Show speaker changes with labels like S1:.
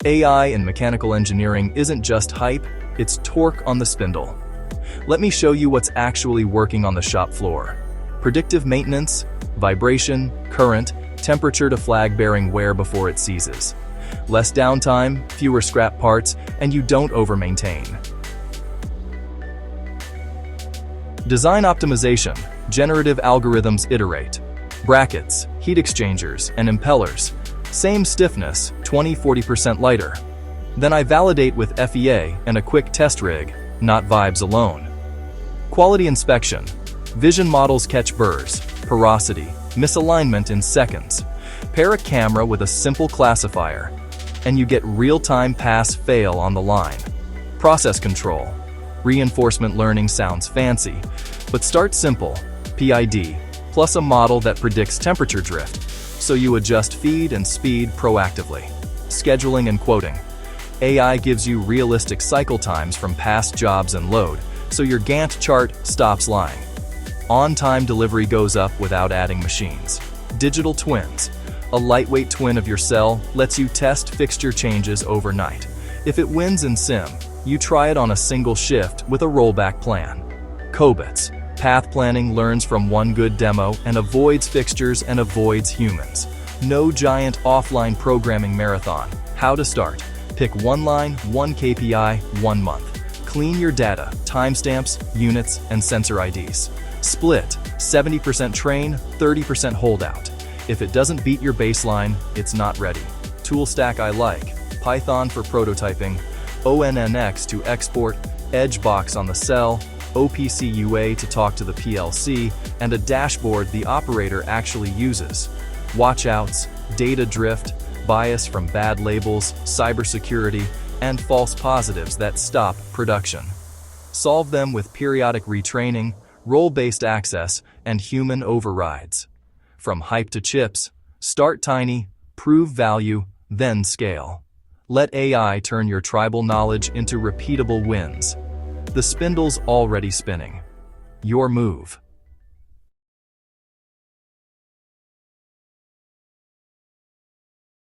S1: AI in mechanical engineering isn't just hype, it's torque on the spindle. Let me show you what's actually working on the shop floor. Predictive maintenance, vibration, current, temperature to flag bearing wear before it seizes. Less downtime, fewer scrap parts, and you don't over-maintain. Design optimization, generative algorithms iterate. Brackets, heat exchangers, and impellers. Same stiffness, 20–40% lighter. Then I validate with FEA and a quick test rig, not vibes alone. Quality inspection. Vision models catch burrs, porosity, misalignment in seconds. Pair a camera with a simple classifier, and you get real-time pass-fail on the line. Process control. Reinforcement learning sounds fancy, but start simple, PID, plus a model that predicts temperature drift, so you adjust feed and speed proactively. Scheduling and quoting. AI gives you realistic cycle times from past jobs and load, so your Gantt chart stops lying. On-time delivery goes up without adding machines. Digital twins. A lightweight twin of your cell lets you test fixture changes overnight. If it wins in sim, you try it on a single shift with a rollback plan. Cobits. Path planning learns from one good demo and avoids fixtures and avoids humans. No giant offline programming marathon. How to start. Pick one line, one KPI, 1 month. Clean your data, timestamps, units, and sensor IDs. Split, 70% train, 30% holdout. If it doesn't beat your baseline, it's not ready. Tool stack I like. Python for prototyping, ONNX to export, EdgeBox on the cell, OPC UA to talk to the PLC, and a dashboard the operator actually uses. Watchouts, data drift, bias from bad labels, cybersecurity, and false positives that stop production. Solve them with periodic retraining, role-based access, and human overrides. From hype to chips, start tiny, prove value, then scale. Let AI turn your tribal knowledge into repeatable wins. The spindle's already spinning. Your move.